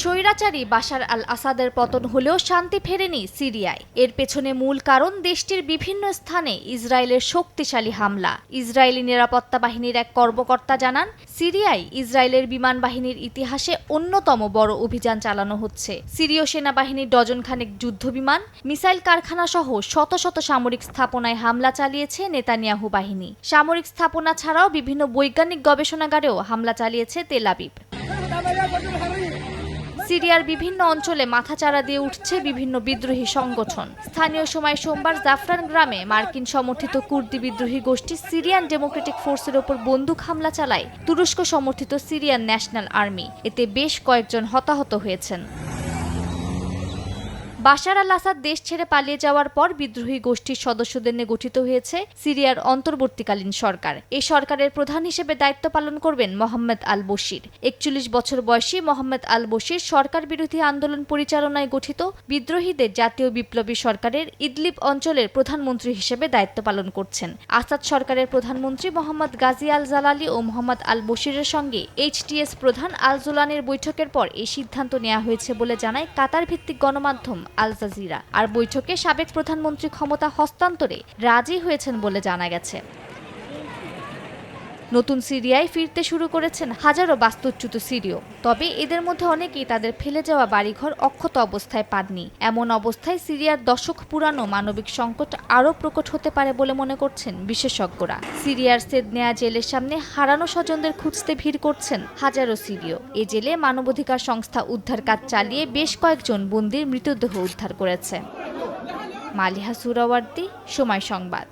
স্বৈরাচারী বাশার আল আসাদের পতন হলেও শান্তি ফেরেনি সিরিয়ায়। এর পেছনে মূল কারণ দেশটির বিভিন্ন স্থানে ইসরায়েলের শক্তিশালী হামলা। ইসরায়েলি নিরাপত্তা বাহিনীর এক কর্মকর্তা জানান, সিরিয়ায় ইসরায়েলের বিমান বাহিনীর ইতিহাসে অন্যতম বড় অভিযান চালানো হচ্ছে। সিরীয় সেনাবাহিনীর ডজনখানেক যুদ্ধবিমান, মিসাইল কারখানা সহ শত শত সামরিক স্থাপনায় হামলা চালিয়েছে নেতানিয়াহু বাহিনী। সামরিক স্থাপনা ছাড়াও বিভিন্ন বৈজ্ঞানিক গবেষণাগারেও হামলা চালিয়েছে তেল আবিব। সিরিয়ার বিভিন্ন অঞ্চলে মাথাচাড়া দিয়ে উঠছে বিভিন্ন বিদ্রোহী সংগঠন। স্থানীয় সময় সোমবার জাফরান গ্রামে মার্কিন সমর্থিত কুর্দি বিদ্রোহী গোষ্ঠী সিরিয়ান ডেমোক্রেটিক ফোর্সের ওপর বন্দুক হামলা চালায় তুরস্ক সমর্থিত সিরিয়ান ন্যাশনাল আর্মি। এতে বেশ কয়েকজন হতাহত হয়েছেন। বাশার আল আসাদ দেশ ছেড়ে পালিয়ে যাওয়ার পর বিদ্রোহী গোষ্ঠীর সদস্যদের নিয়ে গঠিত হয়েছে সিরিয়ার অন্তর্বর্তীকালীন সরকার। এই সরকারের প্রধান হিসেবে দায়িত্ব পালন করবেন মোহাম্মদ আল বশির। ৪১ বছর বয়সী মোহাম্মদ আল বশির সরকার বিরোধী আন্দোলন পরিচালনায় গঠিত বিদ্রোহীদের জাতীয় বিপ্লবী সরকারের ইদলিব অঞ্চলের প্রধানমন্ত্রী হিসেবে দায়িত্ব পালন করছেন। আসাদ সরকারের প্রধানমন্ত্রী মোহাম্মদ গাজী আল জালালি ও মোহাম্মদ আল বশিরের সঙ্গে এইচটিএস প্রধান আল জোলানির বৈঠকের পর এই সিদ্ধান্ত নেওয়া হয়েছে বলে জানায় কাতার ভিত্তিক গণমাধ্যম আল জাজিরা। আর বৈঠকে সাবেক প্রধানমন্ত্রী ক্ষমতা হস্তান্তরে রাজি হয়েছেন বলে জানা গেছে। নতুন সিরিয়ায় ফিরতে শুরু করেছেন হাজারো বাস্তুচ্যুত সিরীয়। তবে এদের মধ্যে অনেকেই তাদের ফেলে যাওয়া বাড়িঘর অক্ষত অবস্থায় পাননি। এমন অবস্থায় সিরিয়ার দশক পুরানো মানবিক সংকট আরও প্রকট হতে পারে বলে মনে করছেন বিশেষজ্ঞরা। সিরিয়ার সেদনেয়া জেলের সামনে হারানো স্বজনদের খুঁজতে ভিড় করছেন হাজারো সিরীয়। এ জেলে মানবাধিকার সংস্থা উদ্ধার কাজ চালিয়ে বেশ কয়েকজন বন্দির মৃতদেহ উদ্ধার করেছে। মালিহা সুরাওয়ার্দী, সময় সংবাদ।